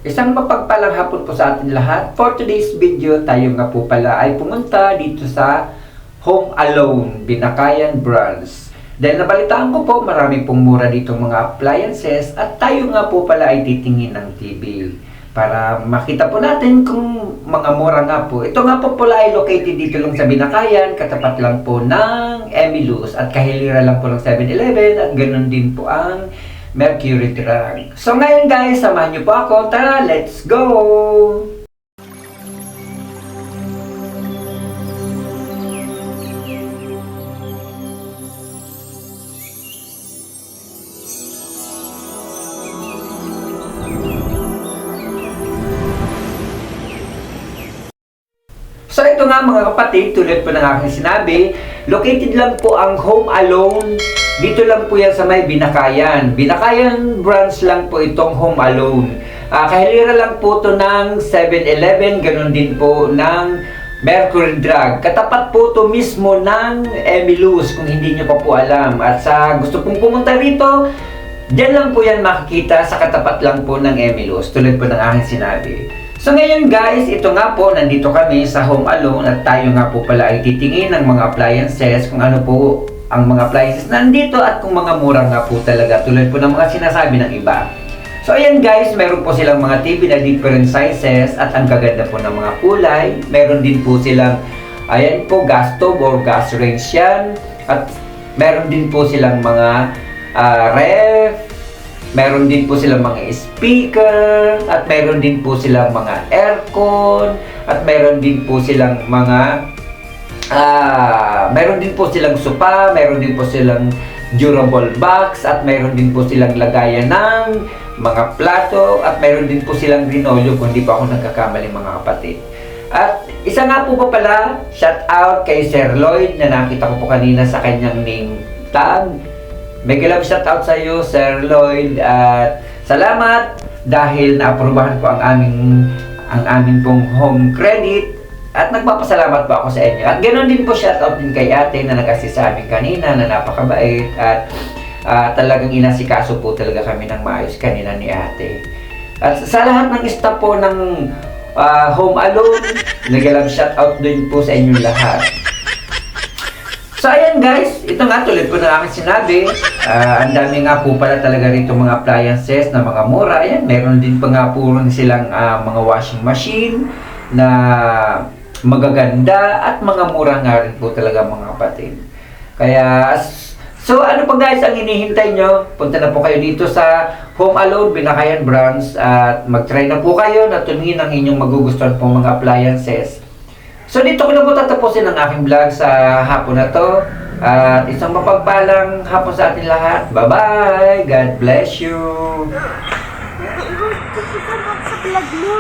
Isang mapagpalang hapon po sa atin lahat. For today's video, tayo nga po pala ay pumunta dito sa Home Alone, Binakayan Branch. Dahil nabalitaan ko po, marami pong mura dito mga appliances at tayo nga po pala ay titingin ng TV para makita po natin kung mga mura nga po. Ito nga po pala ay located dito lang sa Binakayan, katapat lang po ng Emilus at kahilira lang po ng 7-Eleven at ganun din po ang Mercury Drug. So ngayon guys, samahan niyo po ako. Tara, let's go! So ito nga mga kapatid, tulad po ng aking sinabi, located lang po ang Home Alone. Dito lang po yan sa may Binakayan. Binakayan branch lang po itong Home Alone. Kahilira lang po ito ng 7-Eleven, ganun din po ng Mercury Drug. Katapat po ito mismo ng Emilus, kung hindi nyo pa po alam. At sa gusto pong pumunta rito, dyan lang po yan makikita sa katapat lang po ng Emilus, tulad po ng aking sinabi. So ngayon guys, ito nga po, nandito kami sa Home Alone at tayo nga po pala ay titingin ng mga appliances, kung ano po ang mga appliances nandito at kung mga mura nga po talaga, tulad po ng mga sinasabi ng iba. So ayan guys, meron po silang mga TV na different sizes at ang gaganda po ng mga kulay. Meron din po silang, ayan po, gas stove or gas range yan. At meron din po silang mga ref. Meron din po silang mga speaker, at meron din po silang mga aircon, at meron din po silang mga meron din po silang sopa, meron din po silang durable box, at meron din po silang lagayan ng mga plato, at meron din po silang rinolyo kung hindi pa ako nagkakamali mga kapatid. At isa nga po pa pala, shout out kay Sir Lloyd na nakita ko po kanina sa kanyang name tag. Mega love shout out sa iyo, Sir Lloyd, at salamat dahil naaprubahan ko ang aming pong home credit at nagpapasalamat po ako sa inyo. At ganoon din po shout out din kay ate na nag-assist sa amin kanina na napakabait at talagang inasikaso po talaga kami ng maayos kanina ni ate. At sa lahat ng staff po ng Home Alone, mega love shout out din po sa inyong lahat. So ayan guys, ito nga tulad po ng aking sinabi, ang dami nga po pala talaga rito mga appliances na mga mura. Ayan, meron din pa nga po rin silang mga washing machine na magaganda at mga mura nga rin po talaga mga kapatid. Kaya, so ano pa guys ang hinihintay nyo? Punta na po kayo dito sa Home Alone, Binakayan Branch at mag-try na po kayo na tumingin ang inyong magugustuhan po mga appliances. So dito ko na po tatapusin ang aking vlog sa hapon na to. At isang mapagpalang hapon sa atin lahat. Bye-bye! God bless you! Sa vlog mo.